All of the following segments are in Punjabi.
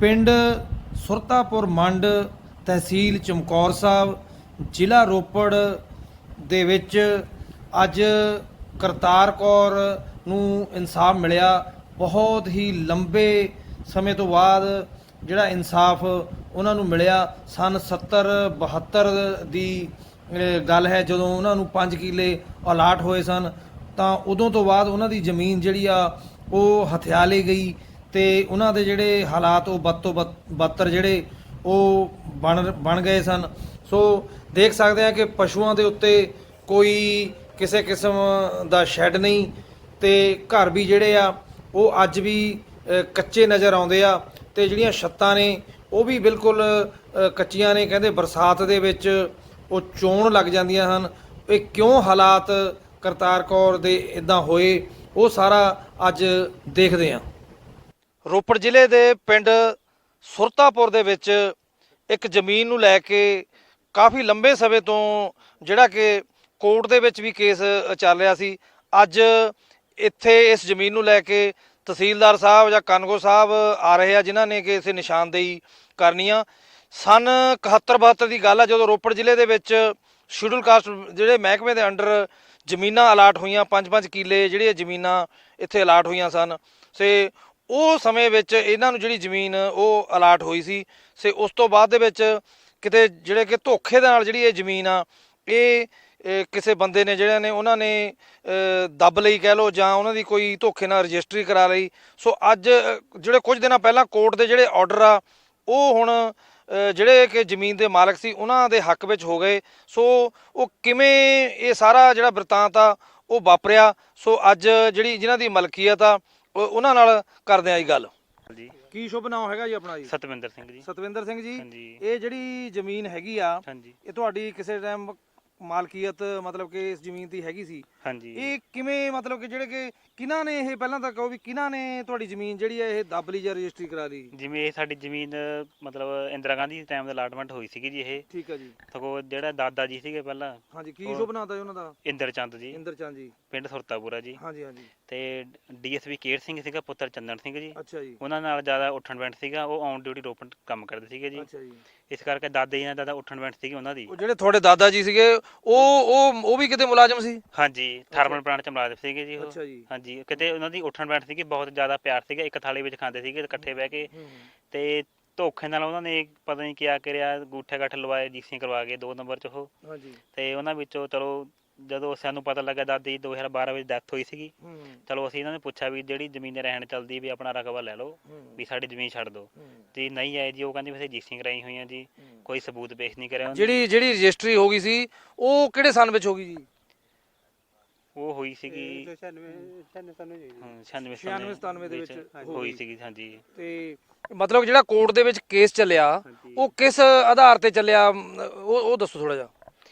ਪਿੰਡ ਸੁਰਤਾਪੁਰ ਮੰਡ ਤਹਿਸੀਲ ਚਮਕੌਰ ਸਾਹਿਬ ਜ਼ਿਲ੍ਹਾ ਰੋਪੜ ਦੇ ਵਿੱਚ ਅੱਜ ਕਰਤਾਰ ਕੌਰ ਨੂੰ ਇਨਸਾਫ ਮਿਲਿਆ। ਬਹੁਤ ਹੀ ਲੰਬੇ ਸਮੇਂ ਤੋਂ ਬਾਅਦ ਜਿਹੜਾ ਇਨਸਾਫ ਉਹਨਾਂ ਨੂੰ ਮਿਲਿਆ। ਸਨ 70-72 ਦੀ ਗੱਲ ਹੈ, ਜਦੋਂ ਉਹਨਾਂ ਨੂੰ 5 ਕਿੱਲੇ ਅਲਾਟ ਹੋਏ ਸਨ, ਤਾਂ ਉਦੋਂ ਤੋਂ ਬਾਅਦ ਉਹਨਾਂ ਦੀ ਜ਼ਮੀਨ ਜਿਹੜੀ ਆ ਉਹ ਹਥਿਆ ਲਈ ਗਈ ਤੇ ਉਹਨਾਂ ਦੇ ਜਿਹੜੇ ਹਾਲਾਤ ਉਹ ਬਦ ਤੋਂ ਬਦਤਰ ਜਿਹੜੇ ਉਹ ਬਣ ਗਏ ਸਨ। ਸੋ ਦੇਖ ਸਕਦੇ ਆ ਕਿ ਪਸ਼ੂਆਂ ਦੇ ਉੱਤੇ ਕੋਈ ਕਿਸੇ ਕਿਸਮ ਦਾ ਸ਼ੈੱਡ ਨਹੀਂ ਤੇ ਘਰ ਵੀ ਜਿਹੜੇ ਆ ਉਹ ਅੱਜ ਵੀ ਕੱਚੇ ਨਜ਼ਰ ਆਉਂਦੇ ਆ ਤੇ ਜਿਹੜੀਆਂ ਛੱਤਾਂ ਨੇ ਉਹ ਵੀ ਬਿਲਕੁਲ ਕੱਚੀਆਂ ਨੇ। ਕਹਿੰਦੇ ਬਰਸਾਤ ਦੇ ਵਿੱਚ ਉਹ ਚੋਣ ਲੱਗ ਜਾਂਦੀਆਂ ਹਨ। ਇਹ ਕਿਉਂ ਹਾਲਾਤ ਕਰਤਾਰ ਕੌਰ ਦੇ ਇਦਾਂ ਹੋਏ, ਉਹ ਸਾਰਾ ਅੱਜ ਦੇਖਦੇ ਹਾਂ। ਰੋਪੜ ਜ਼ਿਲ੍ਹੇ ਦੇ ਪਿੰਡ ਸੁਰਤਾਪੁਰ ਦੇ ਵਿੱਚ ਇੱਕ ਜ਼ਮੀਨ ਨੂੰ ਲੈ ਕੇ ਕਾਫੀ ਲੰਬੇ ਸਮੇਂ ਤੋਂ ਜਿਹੜਾ ਕਿ ਕੋਰਟ ਦੇ ਵਿੱਚ ਵੀ ਕੇਸ ਚੱਲ ਰਿਹਾ ਸੀ। ਅੱਜ ਇੱਥੇ ਇਸ ਜ਼ਮੀਨ ਨੂੰ ਲੈ ਕੇ ਤਹਿਸੀਲਦਾਰ ਸਾਹਿਬ ਜਾਂ ਕਾਨੂੰਗੋ ਸਾਹਿਬ ਆ ਰਹੇ ਆ, ਜਿਨ੍ਹਾਂ ਨੇ ਕਿ ਇਸੇ ਨਿਸ਼ਾਨਦੇਹੀ ਕਰਨੀ ਆ। ਸਨ 71-72 ਦੀ ਗੱਲ ਆ, ਜਦੋਂ ਰੋਪੜ ਜ਼ਿਲ੍ਹੇ ਦੇ ਵਿੱਚ ਸ਼ਡਿਊਲ ਕਾਸਟ ਜਿਹੜੇ ਮਹਿਕਮੇ ਦੇ ਅੰਡਰ ਜ਼ਮੀਨਾਂ ਅਲਾਟ ਹੋਈਆਂ, 5-5 ਕਿੱਲੇ ਜਿਹੜੀਆਂ ਜ਼ਮੀਨਾਂ ਇੱਥੇ ਅਲਾਟ ਹੋਈਆਂ ਸਨ। ਸੇ ਉਹ ਸਮੇਂ ਵਿੱਚ ਇਹਨਾਂ ਨੂੰ ਜਿਹੜੀ ਜ਼ਮੀਨ ਉਹ ਅਲਾਟ ਹੋਈ ਸੀ। ਸੇ ਉਸ ਤੋਂ ਬਾਅਦ ਦੇ ਵਿੱਚ ਕਿਤੇ ਜਿਹੜੇ ਕਿ ਧੋਖੇ ਦੇ ਨਾਲ ਜਿਹੜੀ ਇਹ ਜ਼ਮੀਨ ਆ ਇਹ ਕਿਸੇ ਬੰਦੇ ਨੇ ਜਿਹੜਿਆਂ ਨੇ ਉਹਨਾਂ ਨੇ ਦੱਬ ਲਈ ਕਹਿ ਲਓ, ਜਾਂ ਉਹਨਾਂ ਦੀ ਕੋਈ ਧੋਖੇ ਨਾਲ ਰਜਿਸਟਰੀ ਕਰਾ ਲਈ। ਸੋ ਅੱਜ ਜਿਹੜੇ ਕੁਝ ਦਿਨਾਂ ਪਹਿਲਾਂ ਕੋਰਟ ਦੇ ਜਿਹੜੇ ਆਰਡਰ ਆ ਉਹ ਹੁਣ ਜਿਹੜੇ ਕਿ ਜ਼ਮੀਨ ਦੇ ਮਾਲਕ ਸੀ ਉਹਨਾਂ ਦੇ ਹੱਕ ਵਿੱਚ ਹੋ ਗਏ। ਸੋ ਉਹ ਕਿਵੇਂ ਇਹ ਸਾਰਾ ਜਿਹੜਾ ਬਿਰਤਾਂਤ ਆ ਉਹ ਵਾਪਰਿਆ, ਸੋ ਅੱਜ ਜਿਹੜੀ ਜਿਨ੍ਹਾਂ ਦੀ ਮਲਕੀਅਤ ਆ ਉਹਨਾਂ ਨਾਲ ਕਰਦੇ ਆ ਜੀ ਗੱਲ। ਜੀ ਕੀ ਸ਼ੁਭ ਨਾਮ ਹੈਗਾ ਜੀ ਆਪਣਾ? ਜੀ ਸਤਵਿੰਦਰ ਸਿੰਘ ਜੀ। ਸਤਵਿੰਦਰ ਸਿੰਘ ਜੀ, ਹਾਂਜੀ। ਇਹ ਜਿਹੜੀ ਜ਼ਮੀਨ ਹੈਗੀ ਆ ਹਾਂਜੀ ਇਹ ਤੁਹਾਡੀ ਕਿਸੇ ਟਾਈਮ ਮਾਲਕੀਅਤ ਮਤਲਬ ਕਿ ਇਸ ਜ਼ਮੀਨ ਦੀ ਹੈਗੀ ਸੀ? ਹਾਂਜੀ। ਇਹ ਕਿਵੇਂ ਮਤਲਬ ਕਿ ਜਿਹੜੇ ਕਿ ਕਿਹਨਾਂ ਨੇ ਇਹ ਪਹਿਲਾਂ ਤਾਂ ਕਹੋ ਵੀ ਕਿਹਨਾਂ ਨੇ ਤੁਹਾਡੀ ਜ਼ਮੀਨ ਜਿਹੜੀ ਹੈ ਇਹ ਦੱਬ ਲਈ ਜਾਂ ਰਜਿਸਟਰੀ ਕਰਾ ਲਈ? ਜਿਵੇਂ ਇਹ ਸਾਡੀ ਜ਼ਮੀਨ ਮਤਲਬ ਇੰਦਰਾ ਗਾਂਧੀ ਟਾਈਮ ਦਾ ਅਲਾਟਮੈਂਟ ਹੋਈ ਸੀਗੀ ਜੀ ਇਹ। ਠੀਕ ਹੈ ਜੀ। ਸਗੋਂ ਜਿਹੜਾ ਦਾਦਾ ਜੀ ਸੀਗੇ ਪਹਿਲਾਂ, ਹਾਂਜੀ, ਕੀ ਸ਼ੁਭ ਨਾਮ ਦਾ ਉਹਨਾਂ ਦਾ? ਇੰਦਰ ਚੰਦ ਜੀ, ਇੰਦਰ ਚੰਦ ਜੀ, ਪਿੰਡ ਸੁਰਤਾਪੁਰਾ ਜੀ। ਹਾਂਜੀ ਹਾਂਜੀ। ਤੇ ਡੀਐਸਪੀ ਕੇਰ ਸਿੰਘ ਸੀਗਾ, ਪੁੱਤਰ ਚੰਦਨ ਸਿੰਘ ਜੀ। ਅੱਛਾ ਜੀ। ਉਹਨਾਂ ਨਾਲ ਜ਼ਿਆਦਾ ਉੱਠਣ ਬੈਠ ਸੀਗਾ, ਉਹ ਔਨ ਡਿਊਟੀ ਰੋਪੜ ਕੰਮ ਕਰਦੇ ਸੀਗੇ ਜੀ। ਅੱਛਾ ਜੀ। ਇਸ ਕਰਕੇ ਦਾਦਾ ਜੀ ਨਾਲ ਜ਼ਿਆਦਾ ਉੱਠਣ ਬੈਠ ਸੀਗੀ ਉਹਨਾਂ ਦੀ। ਉਹ ਜਿਹੜੇ ਤੁਹਾਡੇ ਦਾਦਾ ਜੀ ਸੀਗੇ ਉਹ ਵੀ ਕਿਤੇ ਮੁਲਾਜ਼ਮ ਸੀ? ਹਾਂਜੀ, ਥਰਮਲ ਪਲਾਂਟ ਚ ਮੁਲਾਜ਼ਮ ਸੀਗੇ ਜੀ ਉਹ। ਅੱਛਾ ਜੀ। ਹਾਂਜੀ, ਕਿਤੇ ਉਹਨਾਂ ਦੀ ਉੱਠਣ ਬੈਠ ਸੀਗੀ, ਬਹੁਤ ਜ਼ਿਆਦਾ ਪਿਆਰ ਸੀਗਾ, ਇੱਕ ਥਾਲੀ ਵਿੱਚ ਖਾਂਦੇ ਸੀਗੇ ਇਕੱਠੇ ਬਹਿ ਕੇ। ਤੇ ਧੋਖੇ ਨਾਲ ਉਹਨਾਂ ਨੇ ਪਤਾ ਨਹੀਂ ਕਿਆ ਕਰਿਆ, ਗੂਠੇ ਗੱਠ ਲਵਾਏ, ਜੀਸੀਆਂ ਕਰਵਾ ਕੇ 2 ਨੰਬਰ ਚ ਉਹ। ਹਾਂਜੀ। ਤੇ ਉਹਨਾਂ ਵਿੱਚੋਂ ਚਲੋ ਜਦੋਂ ਸਾਨੂੰ ਪਤਾ ਲੱਗਾ ਦਾਦੀ 2012 ਵਿੱਚ ਡੈਥ ਹੋਈ ਸੀਗੀ, ਚਲੋ ਅਸੀਂ ਇਹਨਾਂ ਨੇ ਪੁੱਛਿਆ ਵੀ ਜਿਹੜੀ ਜ਼ਮੀਨ ਰਹਿਣ ਚੱਲਦੀ ਵੀ ਆਪਣਾ ਰਕਬਾ ਲੈ ਲਓ, ਵੀ ਸਾਡੀ ਜ਼ਮੀਨ ਛੱਡ ਦਿਓ। ਤੇ ਨਹੀਂ ਆਏ ਜੀ, ਉਹ ਕਹਿੰਦੇ ਵੀ ਅਸੀਂ ਜੀਸੀਆਂ ਕਰਾਈ ਹੋਈਆਂ ਜੀ, ਕੋਈ ਸਬੂਤ ਪੇਸ਼ ਨਹੀਂ ਕਰਿਆ। ਜਿਹੜੀ ਰਜਿਸਟਰੀ ਹੋ ਗਈ ਸੀ ਉਹ ਕਿਹੜੇ ਸਾਲ ਵਿੱਚ ਹੋ ਗਈ ਜੀ? ਉਹ ਹੋਈ ਸੀਗੀ 96-97 ਦੇ ਵਿੱਚ ਹੋਈ ਸੀਗੀ। ਹਾਂਜੀ। ਤੇ ਮਤਲਬ ਜਿਹੜਾ ਕੋਰਟ ਦੇ ਵਿੱਚ ਕੇਸ ਚੱਲਿਆ ਉਹ ਕਿਸ ਆਧਾਰ ਤੇ ਚੱਲਿਆ, ਉਹ ਦੱਸੋ ਥੋੜਾ ਜਿਹਾ।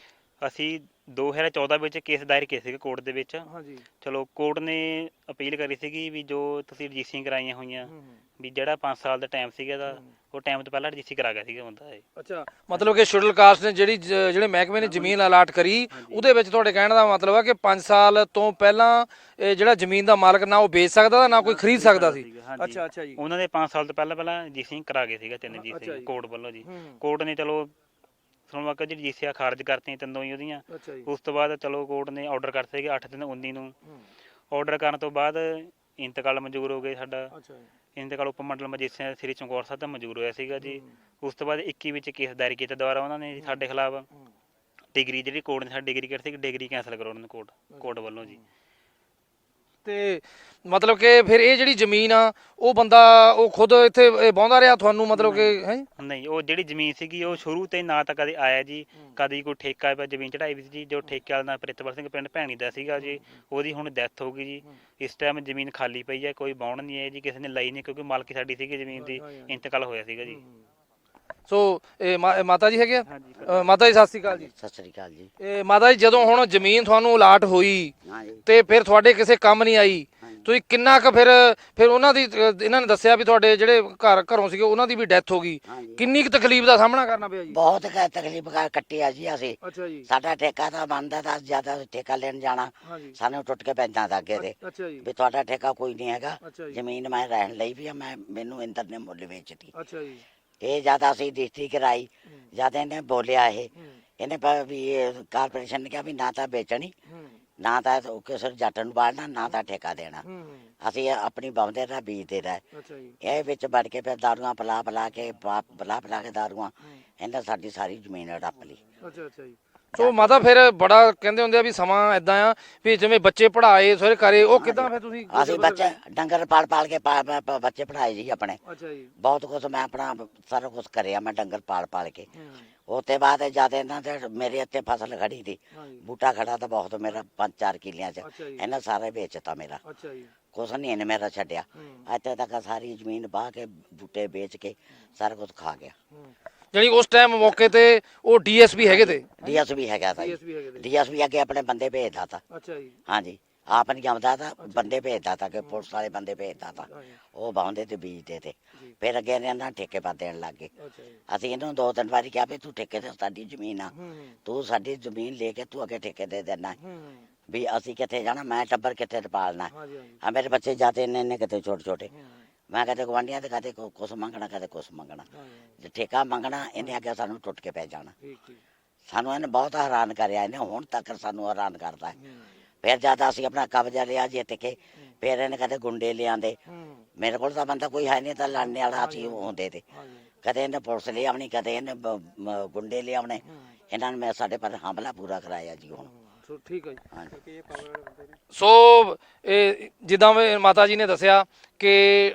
ਅਸੀਂ 2014 ਵਿੱਚ ਕੇਸ ਦਾਇਰ ਕੀਤਾ ਸੀਗਾ ਕੋਰਟ ਦੇ ਵਿੱਚ। ਹਾਂਜੀ। ਚਲੋ ਕੋਰਟ ਨੇ ਅਪੀਲ ਕਰੀ ਸੀਗੀ ਵੀ ਜੋ ਤੁਸੀਂ ਰਜਿਸਟਰੀਆਂ ਕਰਾਈਆਂ ਹੋਈਆਂ, ਵੀ ਜਿਹੜਾ 5 ਸਾਲ ਦਾ ਟਾਈਮ ਸੀਗਾ ਦਾ, ਉਹ ਟਾਈਮ ਤੋਂ ਪਹਿਲਾਂ ਰਜਿਸਟਰੀ ਕਰਾ ਗਿਆ ਸੀਗਾ ਬੰਦਾ ਇਹ। ਅੱਛਾ, ਮਤਲਬ ਕਿ ਸ਼ਡਿਊਲ ਕਾਸਟ ਨੇ ਜਿਹੜੇ ਮਹਿਕਮੇ ਨੇ ਜ਼ਮੀਨ ਅਲਾਟ ਕਰੀ, ਉਹਦੇ ਵਿੱਚ ਤੁਹਾਡੇ ਕਹਿਣ ਦਾ ਮਤਲਬ ਹੈ ਕਿ 5 ਸਾਲ ਤੋਂ ਪਹਿਲਾਂ ਜਿਹੜਾ ਜ਼ਮੀਨ ਦਾ ਮਾਲਕ ਨਾ ਉਹ ਵੇਚ ਸਕਦਾ ਨਾ ਕੋਈ ਖਰੀਦ ਸਕਦਾ ਸੀ। ਅੱਛਾ ਅੱਛਾ ਜੀ। ਉਹਨਾਂ ਦੇ 5 ਸਾਲ ਤੋਂ ਪਹਿਲਾਂ ਰਜਿਸਟਰੀ ਕਰਾ ਗਏ ਸੀਗਾ 3 ਰਜਿਸਟਰੀ ਕੋਰਟ ਵੱਲੋਂ ਜੀ। ਕੋਰਟ ਨੇ ਚਲੋ ਸੁਣਵਾ ਕੇ ਜਿਹੜੀ ਰਜਿਸਟਰੀਆਂ ਖਾਰਜ ਕਰਤੀਆਂ ਤਿੰਨੋਂ ਹੀ ਉਹਦੀਆਂ। ਉਸ ਤੋਂ ਬਾਅਦ ਚਲੋ ਕੋਰਟ ਨੇ ਆਰਡਰ ਕਰ ਸੀਗੇ 8/3/19 ਨੂੰ। ਆਰਡਰ ਕਰਨ ਤੋਂ ਬਾਅਦ ਇੰਤਕਾਲ ਮਨਜ਼ੂਰ ਹੋ ਗਏ ਸਾਡਾ। ਇੰਤਕਾਲ ਉਪ ਮੰਡਲ ਮੈਜਿਸਟਰੇਟ ਸ੍ਰੀ ਚਮਕੌਰ ਸਾਹਿਬ ਦਾ ਮਨਜ਼ੂਰ ਹੋਇਆ ਸੀਗਾ ਜੀ। ਉਸ ਤੋਂ ਬਾਅਦ 21 ਵਿੱਚ ਕੇਸ ਦਾਇਰ ਕੀਤਾ ਦੁਬਾਰਾ ਉਹਨਾਂ ਨੇ ਸਾਡੇ ਖਿਲਾਫ। ਡਿਗਰੀ ਜਿਹੜੀ ਕੋਰਟ ਨੇ ਸਾਡੀ ਡਿਗਰੀ ਕੀਤੀ ਸੀ, ਡਿਗਰੀ ਕੈਂਸਲ ਕਰਵਾਉਣ ਨੂੰ ਕੋਰਟ ਵੱਲੋਂ ਜੀ। ਤੇ ਮਤਲਬ ਕਿ ਫਿਰ ਇਹ ਜਿਹੜੀ ਜ਼ਮੀਨ ਆ ਉਹ ਬੰਦਾ ਉਹ ਖੁਦ ਇੱਥੇ ਵਾਹੁੰਦਾ ਰਿਹਾ ਤੁਹਾਨੂੰ, ਮਤਲਬ ਕਿ ਹੈ ਨਹੀਂ, ਉਹ ਜਿਹੜੀ ਜ਼ਮੀਨ ਸੀਗੀ ਉਹ ਸ਼ੁਰੂ ਤੋਂ ਹੀ ਨਾ ਤਾਂ ਕਦੇ ਆਇਆ ਜੀ, ਕਦੀ ਕੋਈ ਠੇਕਾ ਪਿਆ ਜ਼ਮੀਨ ਚੜਾਈ ਵੀ ਸੀ ਜੀ। ਜੋ ਠੇਕੇ ਵਾਲਾ ਨਾਲ ਪ੍ਰਿਤਪਾਲ ਸਿੰਘ ਪਿੰਡ ਭੈਣੀ ਦਾ ਸੀਗਾ ਜੀ, ਉਹਦੀ ਹੁਣ ਡੈਥ ਹੋ ਗਈ ਜੀ। ਇਸ ਟਾਈਮ ਜ਼ਮੀਨ ਖਾਲੀ ਪਈ ਹੈ, ਕੋਈ ਵਾਹੁਣ ਨਹੀਂ ਹੈ ਜੀ, ਕਿਸੇ ਨੇ ਲਈ ਨਹੀਂ, ਕਿਉਂਕਿ ਮਾਲਕੀ ਸਾਡੀ ਸੀਗੀ ਜ਼ਮੀਨ ਦੀ, ਇੰਤਕਾਲ ਹੋਇਆ ਸੀਗਾ ਜੀ। ਸੋ ਇਹ ਮਾਤਾ ਜੀ ਹੈਗੇ ਆ? ਮਾਤਾ ਜੀ ਸਤਿ ਸ਼੍ਰੀ ਅਕਾਲ ਜੀ। ਸਤਿ ਸ੍ਰੀ ਅਕਾਲ ਜੀ। ਇਹ ਮਾਤਾ ਜੀ ਜਦੋਂ ਹੁਣ ਜ਼ਮੀਨ ਤੁਹਾਨੂੰ ਅਲਾਟ ਹੋਈ ਤੇ ਫਿਰ ਤੁਹਾਡੇ ਕਿਸੇ ਕੰਮ ਨਹੀਂ ਆਈ, ਤੁਸੀਂ ਕਿੰਨਾ ਕੁ ਫਿਰ ਉਹਨਾਂ ਦੀ ਇਹਨਾਂ ਨੇ ਦੱਸਿਆ ਵੀ ਤੁਹਾਡੇ ਜਿਹੜੇ ਘਰੋਂ ਸੀਗੇ ਉਹਨਾਂ ਦੀ ਵੀ ਡੈਥ ਹੋ ਗਈ, ਕਿੰਨੀ ਕੁ ਤਕਲੀਫ ਦਾ ਸਾਹਮਣਾ ਕਰਨਾ ਪਿਆ ਜੀ? ਬਹੁਤ ਤਕਲੀਫ ਕੱਟੀ ਆ ਜੀ ਅਸੀਂ। ਅੱਛਾ ਜੀ। ਸਾਡਾ ਠੇਕਾ ਤਾਂ ਬਣਦਾ ਤਾਂ ਜਿਆਦਾ ਠੇਕਾ ਲੈਣ ਜਾਣਾ ਸਾਨੂੰ ਟੁੱਟ ਕੇ ਪੈਂਦਾ ਤਾਂ ਅੱਗੇ ਦੇ ਅੱਛਾ ਜੀ। ਵੀ ਤੁਹਾਡਾ ਠੇਕਾ ਕੋਈ ਨਹੀਂ ਹੈਗਾ, ਅੱਛਾ ਜੀ। ਜ਼ਮੀਨ ਮੈਂ ਰਹਿਣ ਲਈ ਵੀ ਆ, ਮੈਨੂੰ ਇੰਦਰ ਨੇ ਮੁੱਲ ਵੇਚਤੀ। ਅੱਛਾ ਜੀ। ਇਹ ਜਿਆਦਾ ਅਸੀਂ ਰਜਿਸਟਰੀ ਕਰਾਈ, ਜਿਆਦਾ ਇਹਨੇ ਬੋਲਿਆ ਇਹਨੇ ਵੀ ਕਾਰਪੋਰੇਸ਼ਨ ਨੇ ਕਿਹਾ ਵੀ ਨਾ ਤਾਂ ਵੇਚਣੀ, ਨਾ ਤਾਂ ਕਿਸੇ ਜੱਟ ਨੂੰ ਬਾੜਨਾ, ਨਾ ਤਾਂ ਠੇਕਾ ਦੇਣਾ, ਅਸੀਂ ਆਪਣੀ ਬਾਉਂਦੇ ਦਾ ਬੀਜ ਦੇ ਰਹੇ। ਇਹ ਵਿੱਚ ਵੜ ਕੇ ਫਿਰ ਦਾਰੂਆਂ ਪਿਲਾ ਕੇ ਦਾਰੂਆਂ ਇਹਨਾਂ ਸਾਡੀ ਸਾਰੀ ਜ਼ਮੀਨ ਹੜੱਪ ਲਈ। ਸੋ ਮਾਤਾ ਫਿਰ ਬੜਾ ਕਹਿੰਦੇ ਹੁੰਦੇ ਆ ਵੀ ਸਮਾਂ ਇਦਾਂ ਆ ਵੀ ਜਿਵੇਂ ਬੱਚੇ ਪੜ੍ਹਾਏ ਸਵੇਰੇ ਕਰੇ, ਉਹ ਕਿਦਾਂ ਫਿਰ ਤੁਸੀਂ? ਅਸੀਂ ਬੱਚੇ ਡੰਗਰ ਪਾਲ ਕੇ ਬੱਚੇ ਪੜ੍ਹਾਏ ਜੀ ਆਪਣੇ। ਬਹੁਤ ਕੁਛ ਮੈਂ ਆਪਣਾ ਸਾਰਾ ਕੁਛ ਕਰਿਆ, ਮੈਂ ਡੰਗਰ ਪਾਲ ਕੇ। ਉਹਤੇ ਬਾਅਦ ਜਦ ਇਹਨਾਂ ਦੇ ਮੇਰੇ ਇੱਥੇ ਫਸਲ ਖੜੀ ਸੀ, ਬੂਟਾ ਖੜਾ ਤਾਂ ਬਹੁਤ ਮੇਰਾ 5-4 ਕਿੱਲਿਆਂ 'ਚ ਇਹਨਾਂ ਸਾਰੇ ਵੇਚਤਾ ਮੇਰਾ, ਕੁਛ ਨਹੀਂ ਇਹਨੇ ਮੇਰਾ ਛੱਡਿਆ। ਇੱਥੇ ਤੱਕ ਸਾਰੀ ਜ਼ਮੀਨ ਵਾਹ ਕੇ ਬੂਟੇ ਵੇਚ ਕੇ ਸਾਰਾ ਕੁਛ ਖਾ ਗਿਆ। ਜਾਨੀ ਉਸ ਟਾਈਮ ਮੌਕੇ ਤੇ ਉਹ ਡੀਐਸਪੀ ਹੈਗੇ ਤੇ? ਡੀਐਸਪੀ ਹੈਗਾ ਤਾਂ ਡੀਐਸਪੀ ਅੱਗੇ ਆਪਣੇ ਬੰਦੇ ਭੇਜਦਾ ਤਾ। ਹਾਂਜੀ, ਆਪ ਨਹੀਂ ਆਉਂਦਾ ਤਾਂ ਬੰਦੇ ਭੇਜਦਾ ਤਾ ਕਿ ਪੁਲਿਸ ਵਾਲੇ ਬੰਦੇ ਭੇਜਦਾ ਤਾ, ਉਹ ਬਾਉਂਦੇ ਤੇ ਬੀਜਦੇ ਤੇ। ਫਿਰ ਅੱਗੇ ਇਹਨਾਂ ਠੇਕੇ ਪਾ ਦੇਣ ਲੱਗ ਗਏ। ਅਸੀਂ ਇਹਨੂੰ 2-3 ਵਾਰੀ ਕਿਹਾ ਵੀ ਤੂੰ ਠੇਕੇ ਤੇ ਸਾਡੀ ਜ਼ਮੀਨ ਆ, ਤੂੰ ਸਾਡੀ ਜ਼ਮੀਨ ਲੈ ਕੇ ਤੂੰ ਅੱਗੇ ਠੇਕੇ ਦੇ ਦੇਣਾ ਵੀ ਅਸੀਂ ਕਿੱਥੇ ਜਾਣਾ, ਮੈਂ ਟੱਬਰ ਕਿੱਥੇ ਪਾਲਣਾ ਆ, ਮੇਰੇ ਬੱਚੇ ਜਾਤੇ ਇੰਨੇ ਕਿਤੇ ਛੋਟੇ। ਮੈਂ ਕਦੇ ਗਵਾਂਢੀਆਂ ਤੇ ਕਦੇ ਕੁਛ ਮੰਗਣਾ, ਕਦੇ ਕੁਛ ਮੰਗਣਾ। ਜੇ ਠੇਕਾ ਮੰਗਣਾ ਇਹਨੇ ਅੱਗੇ ਸਾਨੂੰ ਟੁੱਟ ਕੇ ਪੈ ਜਾਣਾ। ਸਾਨੂੰ ਇਹਨੇ ਬਹੁਤ ਹੈਰਾਨ ਕਰਿਆ, ਇਹਨੇ ਹੁਣ ਤੱਕ ਸਾਨੂੰ ਹੈਰਾਨ ਕਰਦਾ। ਫਿਰ ਜਦ ਅਸੀਂ ਆਪਣਾ ਕਬਜ਼ਾ ਲਿਆ ਜਿੱਤ ਕੇ, ਫਿਰ ਇਹਨੇ ਕਦੇ ਗੁੰਡੇ ਲਿਆਂਦੇ। ਮੇਰੇ ਕੋਲ ਤਾਂ ਬੰਦਾ ਕੋਈ ਹੈ ਨਹੀਂ ਤਾਂ ਲੜਨੇ ਵਾਲਾ ਅਸੀਂ ਹੁੰਦੇ ਤੇ। ਕਦੇ ਇਹਨੇ ਪੁਲਿਸ ਲਿਆਉਣੀ, ਕਦੇ ਇਹਨੇ ਗੁੰਡੇ ਲਿਆਉਣੇ। ਇਹਨਾਂ ਨੇ ਸਾਡੇ ਪਰ ਹਮਲਾ ਪੂਰਾ ਕਰਾਇਆ ਜੀ ਹੁਣ। ਠੀਕ ਹੈ ਜੀ। ਸੋ ਇਹ ਜਿੱਦਾਂ ਮਾਤਾ ਜੀ ਨੇ ਦੱਸਿਆ ਕਿ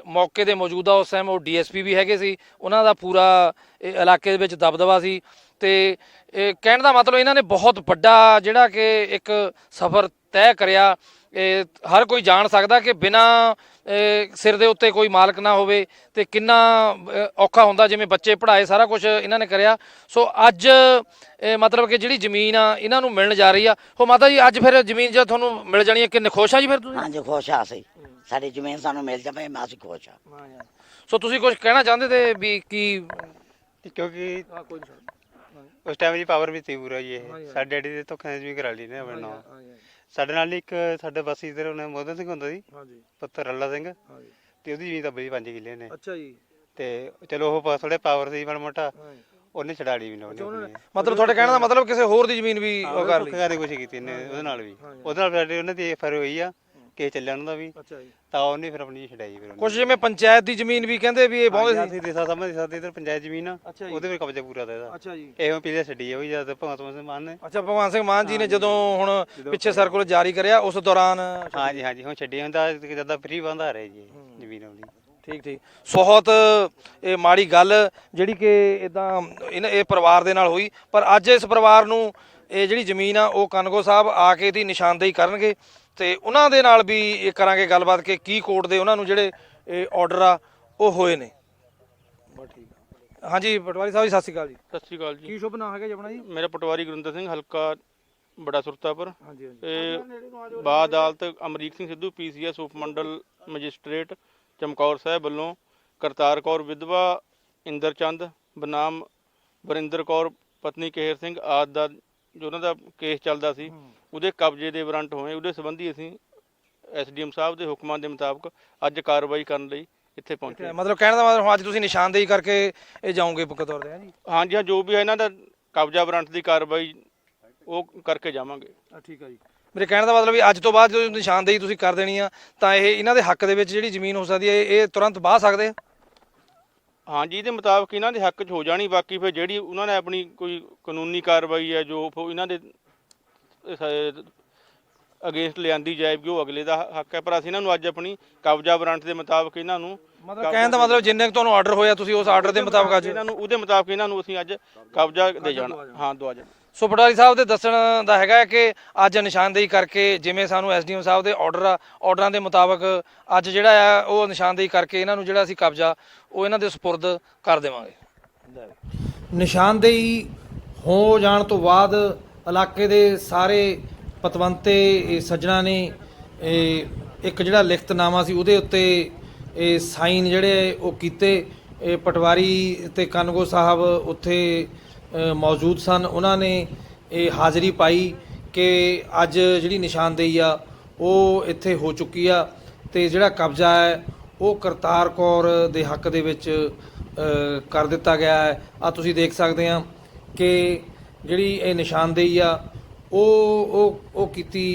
ਮੌਕੇ ਦੇ ਮੌਜੂਦਾ ਉਸ ਟਾਈਮ ਉਹ ਡੀਐਸਪੀ ਵੀ ਹੈਗੇ ਸੀ, ਉਹਨਾਂ ਦਾ ਪੂਰਾ ਇਲਾਕੇ ਦੇ ਵਿੱਚ ਦਬਦਬਾ ਸੀ। ਤੇ ਇਹ ਕਹਿਣ ਦਾ ਮਤਲਬ ਇਹਨਾਂ ਨੇ ਬਹੁਤ ਵੱਡਾ ਜਿਹੜਾ ਕਿ ਇੱਕ ਸਫ਼ਰ ਤੈਅ ਕਰਿਆ। ਹਰ ਕੋਈ ਜਾਣ ਸਕਦਾ ਕਿ ਬਿਨਾਂ ਸਿਰ ਦੇ ਉੱਤੇ ਕੋਈ ਮਾਲਕ ਨਾ ਹੋਵੇ ਤੇ ਕਿੰਨਾ ਔਖਾ ਹੁੰਦਾ। ਜਿਵੇਂ ਬੱਚੇ ਪੜ੍ਹਾਏ, ਸਾਰਾ ਕੁਝ ਇਹਨਾਂ ਨੇ ਕਰਿਆ। ਸੋ ਅੱਜ ਮਤਲਬ ਕਿ ਜਿਹੜੀ ਜ਼ਮੀਨ ਆ ਇਹਨਾਂ ਨੂੰ ਮਿਲਣ ਜਾ ਰਹੀ ਆ। ਹੋ ਮਾਤਾ ਜੀ, ਅੱਜ ਫਿਰ ਜ਼ਮੀਨ ਜਦ ਤੁਹਾਨੂੰ ਮਿਲ ਜਾਣੀ ਹੈ, ਕਿੰਨੇ ਖੁਸ਼ ਆ ਜੀ ਫਿਰ ਤੁਸੀਂ? ਹਾਂਜੀ ਖੁਸ਼ ਆ ਅਸੀਂ, ਸਾਡੀ ਜ਼ਮੀਨ ਸਾਨੂੰ ਮਿਲ ਜਾਵੇ ਅਸੀਂ ਖੁਸ਼ ਆ। ਸੋ ਤੁਸੀਂ ਕੁਝ ਕਹਿਣਾ ਚਾਹੁੰਦੇ ਤੇ ਵੀ ਕੀ? ਕਿਉਂਕਿ ਉਸ ਟਾਈਮ ਜੀ ਪਾਵਰ ਵੀ ਸੀ ਪੂਰਾ ਜੀ। ਇਹ ਸਾਡੇ ਡੈਡੀ ਦੇ ਧੋਖੇ ਵੀ ਕਰਾ ਲਈ ਨੇ ਆਪਣੇ ਨਾਲ। ਸਾਡੇ ਨਾਲ ਇੱਕ ਸਾਡੇ ਬਸੀ ਇਧਰ ਉਹਨੇ ਮੋਹਨ ਸਿੰਘ ਹੁੰਦਾ ਸੀ, ਪੁੱਤਰ ਰੱਲਾ ਸਿੰਘ, ਤੇ ਉਹਦੀ ਜ਼ਮੀਨ ਤਾਂ ਬਈ 5 ਕਿੱਲੇ ਨੇ। ਅੱਛਾ ਜੀ। ਤੇ ਚਲੋ ਉਹ ਥੋੜੇ ਪਾਵਰ ਸੀ ਮਾੜਾ ਮੋਟਾ, ਉਹਨੇ ਛਡਾ ਲਈ ਵੀ ਨਾ। ਮਤਲਬ ਤੁਹਾਡੇ ਕਹਿਣ ਦਾ ਮਤਲਬ ਕਿਸੇ ਹੋਰ ਦੀ ਜ਼ਮੀਨ ਵੀ ਉਹ ਕਰ ਲਈ? ਕੁਛ ਕੀਤੀ ਇਹਨੇ ਉਹਦੇ ਨਾਲ ਵੀ। ਉਹਦੇ ਨਾਲ ਸਾਡੇ ਉਹਨਾਂ ਦੀ ਫਰ ਹੋਈ ਆ ਕਿ ਚੱਲਿਆ ਉਹਨਾਂ ਦਾ ਵੀ, ਤਾਂ ਉਹਨੇ ਫਿਰ ਆਪਣੀ ਛਡਾਈ। ਫਿਰ ਕੁਝ ਜਿਵੇਂ ਪੰਚਾਇਤ ਦੀ ਜ਼ਮੀਨ ਵੀ ਕਹਿੰਦੇ ਵੀ ਇਹ ਬਹੁਤੇ ਸੀ। ਦੇਸਾ ਸਮਝਦੇ ਸਾਡੇ ਇਧਰ ਪੰਚਾਇਤ ਜ਼ਮੀਨ ਆ, ਉਹਦੇ ਵਿੱਚ ਕਬਜ਼ਾ ਪੂਰਾ ਦਾ ਇਹਦਾ। ਅੱਛਾ ਜੀ। ਇਹੋ ਪਿਛਲੇ ਛੱਡੀ ਆ ਵੀ ਜਦ ਭਗਵੰਤ ਸਿੰਘ ਮਾਨ ਨੇ। ਅੱਛਾ, ਭਗਵਾਨ ਸਿੰਘ ਮਾਨ ਜੀ ਨੇ ਜਦੋਂ ਹੁਣ ਪਿੱਛੇ ਸਰਕੂਲਰ ਜਾਰੀ ਕਰਿਆ ਉਸ ਦੌਰਾਨ? ਹਾਂਜੀ ਹੁਣ ਛੱਡੀ ਹੁੰਦਾ, ਜਦਾਂ ਫ੍ਰੀ ਬੰਦਾ ਆ ਰਿਹਾ ਜੀ ਜ਼ਮੀਨ ਆਉਂਦੀ। ਠੀਕ। ਬਹੁਤ ਇਹ ਮਾੜੀ ਗੱਲ ਜਿਹੜੀ ਕਿ ਇਦਾਂ ਇਹ ਪਰਿਵਾਰ ਦੇ ਨਾਲ ਹੋਈ। ਪਰ ਅੱਜ ਇਸ ਪਰਿਵਾਰ ਨੂੰ ਇਹ ਜਿਹੜੀ ਜ਼ਮੀਨ ਆ ਉਹ ਕਨਗੋ ਸਾਹਿਬ ਆ ਕੇ ਇਹਦੀ ਨਿਸ਼ਾਨਦੇਹੀ ਕਰਨਗੇ ਤੇ ਉਹਨਾਂ ਦੇ ਨਾਲ ਵੀ ਇਹ ਕਰਾਂਗੇ ਗੱਲਬਾਤ ਕਿ ਕੀ ਕੋਰਟ ਦੇ ਉਹਨਾਂ ਨੂੰ ਜਿਹੜੇ ਇਹ ਆਰਡਰ ਆ ਉਹ ਹੋਏ ਨੇ। ਬਸ ਠੀਕ ਆ। ਹਾਂਜੀ ਪਟਵਾਰੀ ਸਾਹਿਬ ਜੀ, ਸਤਿ ਸ਼੍ਰੀ ਅਕਾਲ ਜੀ। ਸਤਿ ਸ਼੍ਰੀ ਅਕਾਲ ਜੀ। ਕੀ ਸ਼ੁਭ ਨਾਮ ਹੈਗਾ ਜੀ ਆਪਣਾ ਜੀ? ਮੇਰਾ ਪਟਵਾਰੀ ਗੁਰਿੰਦਰ ਸਿੰਘ, ਹਲਕਾ ਬੜਾ ਸੁਰਤਾਪੁਰ। ਹਾਂਜੀ। ਤੇ ਬਾਅਦ ਅਦਾਲਤ ਅਮਰੀਕ ਸਿੰਘ ਸਿੱਧੂ ਪੀਸੀਐਸ ਉਪ ਮੰਡਲ ਮੈਜਿਸਟ੍ਰੇਟ ਚਮਕੌਰ ਸਾਹਿਬ ਵੱਲੋਂ ਕਰਤਾਰ ਕੌਰ ਵਿਧਵਾ ਇੰਦਰ ਚੰਦ ਬਨਾਮ ਵਰਿੰਦਰ ਕੌਰ ਪਤਨੀ ਕੇਹਰ ਸਿੰਘ ਆਦਿ ਦਾ ਜੋ ਉਹਨਾਂ ਦਾ ਕੇਸ ਚੱਲਦਾ ਸੀ, ਉਹਦੇ ਕਬਜ਼ੇ ਦੇ ਵਾਰੰਟ ਹੋਏ। ਉਹਦੇ ਸੰਬੰਧੀ ਅਸੀਂ ਐਸਡੀਐਮ ਸਾਹਿਬ ਦੇ ਹੁਕਮਾਂ ਦੇ ਮੁਤਾਬਕ ਅੱਜ ਕਾਰਵਾਈ ਕਰਨ ਲਈ ਇੱਥੇ ਪਹੁੰਚੇ। ਮਤਲਬ ਕਹਿਣ ਦਾ ਮਤਲਬ ਅੱਜ ਤੁਸੀਂ ਨਿਸ਼ਾਨਦੇਹੀ ਕਰਕੇ ਇਹ ਜਾਓਗੇ ਪੱਕੇ ਤੌਰ ਤੇ? ਹਾਂਜੀ ਹਾਂਜੀ ਹਾਂ, ਜੋ ਵੀ ਹੈ ਇਹਨਾਂ ਦਾ ਕਬਜ਼ਾ ਵਾਰੰਟ ਦੀ ਕਾਰਵਾਈ ਉਹ ਕਰਕੇ ਜਾਵਾਂਗੇ। ਠੀਕ ਆ ਜੀ। ਮੇਰੇ ਕਹਿਣ ਦਾ ਮਤਲਬ ਵੀ ਅੱਜ ਤੋਂ ਬਾਅਦ ਜਦੋਂ ਨਿਸ਼ਾਨਦੇਹੀ ਤੁਸੀਂ ਕਰ ਦੇਣੀ ਆ ਤਾਂ ਇਹ ਇਹਨਾਂ ਦੇ ਹੱਕ ਦੇ ਵਿੱਚ ਜਿਹੜੀ ਜ਼ਮੀਨ ਹੋ ਸਕਦੀ ਹੈ ਇਹ ਤੁਰੰਤ ਵਾਹ ਸਕਦੇ ਆ? ਹਾਂਜੀ, ਇਹਦੇ ਮੁਤਾਬਕ ਇਹਨਾਂ ਦੇ ਹੱਕ 'ਚ ਹੋ ਜਾਣੀ। ਬਾਕੀ ਫਿਰ ਜਿਹੜੀ ਉਹਨਾਂ ਨੇ ਆਪਣੀ ਕੋਈ ਕਾਨੂੰਨੀ ਕਾਰਵਾਈ ਹੈ ਜੋ ਇਹਨਾਂ ਦੇ ਅਗੇਂਸਟ ਲਿਆਂਦੀ ਜਾਏਗੀ, ਉਹ ਅਗਲੇ ਦਾ ਹੱਕ ਹੈ। ਪਰ ਅਸੀਂ ਇਹਨਾਂ ਨੂੰ ਅੱਜ ਆਪਣੀ ਕਬਜ਼ਾ ਵਾਰੰਟ ਦੇ ਮੁਤਾਬਕ ਇਹਨਾਂ ਨੂੰ ਮਤਲਬ ਕਹਿਣ ਦਾ ਮਤਲਬ ਜਿੰਨੇ ਤੁਹਾਨੂੰ ਆਰਡਰ ਹੋਇਆ ਤੁਸੀਂ ਉਸ ਆਰਡਰ ਦੇ ਮੁਤਾਬਕ ਅੱਜ ਇਹਨਾਂ ਨੂੰ ਉਹਦੇ ਮੁਤਾਬਕ ਇਹਨਾਂ ਨੂੰ ਅਸੀਂ ਅੱਜ ਕਬਜ਼ਾ ਦੇ ਜਾਣਾ। ਹਾਂ, ਦਵਾ ਜਾਣਾ। ਸੋ ਪਟਵਾਰੀ ਸਾਹਿਬ ਦੇ ਦੱਸਣ ਦਾ ਹੈਗਾ ਕਿ ਅੱਜ ਨਿਸ਼ਾਨਦੇਹੀ ਕਰਕੇ ਜਿਵੇਂ ਸਾਨੂੰ ਐਸਡੀਐਮ ਸਾਹਿਬ ਦੇ ਆਰਡਰਾਂ ਦੇ ਮੁਤਾਬਕ ਅੱਜ ਜਿਹੜਾ ਆ ਉਹ ਨਿਸ਼ਾਨਦੇਹੀ ਕਰਕੇ ਇਹਨਾਂ ਨੂੰ ਜਿਹੜਾ ਅਸੀਂ ਕਬਜ਼ਾ ਉਹ ਇਹਨਾਂ ਦੇ ਸਪੁਰਦ ਕਰ ਦੇਵਾਂਗੇ। ਨਿਸ਼ਾਨਦੇਹੀ ਹੋ ਜਾਣ ਤੋਂ ਬਾਅਦ ਇਲਾਕੇ ਦੇ ਸਾਰੇ ਪਤਵੰਤੇ ਸੱਜਣਾ ਨੇ ਇੱਕ ਜਿਹੜਾ ਲਿਖਤਨਾਮਾ ਸੀ ਉਹਦੇ ਉੱਤੇ ਇਹ ਸਾਈਨ ਜਿਹੜੇ ਉਹ ਕੀਤੇ। ਇਹ ਪਟਵਾਰੀ ਤੇ ਕਾਨੂੰਗੋ ਸਾਹਿਬ ਉੱਥੇ ਮੌਜੂਦ ਸਨ, ਉਹਨਾਂ ਨੇ ਇਹ ਹਾਜ਼ਰੀ ਪਾਈ ਕਿ ਅੱਜ ਜਿਹੜੀ ਨਿਸ਼ਾਨਦੇਹੀ ਆ ਉਹ ਇੱਥੇ ਹੋ ਚੁੱਕੀ ਆ ਤੇ ਜਿਹੜਾ ਕਬਜ਼ਾ ਹੈ ਉਹ ਕਰਤਾਰ ਕੌਰ ਦੇ ਹੱਕ ਦੇ ਵਿੱਚ ਕਰ ਦਿੱਤਾ ਗਿਆ ਹੈ। ਆ ਤੁਸੀਂ ਦੇਖ ਸਕਦੇ ਆ ਕਿ ਜਿਹੜੀ ਇਹ ਨਿਸ਼ਾਨਦੇਹੀ ਆ ਉਹ ਕੀਤੀ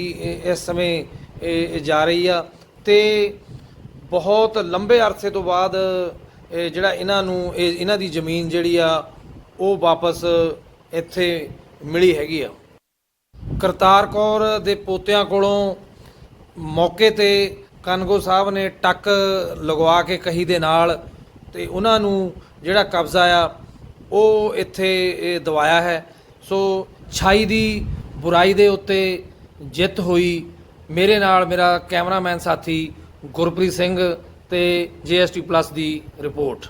ਇਸ ਸਮੇਂ ਇਹ ਜਾ ਰਹੀ ਆ ਤੇ ਬਹੁਤ ਲੰਬੇ ਅਰਸੇ ਤੋਂ ਬਾਅਦ ਜਿਹੜਾ ਇਹਨਾਂ ਦੀ ਜ਼ਮੀਨ ਜਿਹੜੀ ਆ ਉਹ ਵਾਪਸ ਇੱਥੇ ਮਿਲੀ ਹੈਗੀ ਆ। ਕਰਤਾਰ ਕੌਰ ਦੇ ਪੋਤਿਆਂ ਕੋਲੋਂ ਮੌਕੇ ਤੇ ਕਾਨੂੰਗੋ ਸਾਹਿਬ ਨੇ ਟੱਕ ਲਗਵਾ ਕੇ ਕਹੀ ਦੇ ਨਾਲ ਤੇ ਉਹਨਾਂ ਨੂੰ ਜਿਹੜਾ ਕਬਜ਼ਾ ਆ ਉਹ ਇੱਥੇ ਦਵਾਇਆ ਹੈ। ਸੋ ਛਾਈ ਦੀ ਬੁਰਾਈ ਦੇ ਉੱਤੇ ਜਿੱਤ ਹੋਈ। ਮੇਰੇ ਨਾਲ ਮੇਰਾ ਕੈਮਰਾਮੈਨ ਸਾਥੀ ਗੁਰਪ੍ਰੀਤ ਸਿੰਘ ਤੇ JST+ ਦੀ ਰਿਪੋਰਟ।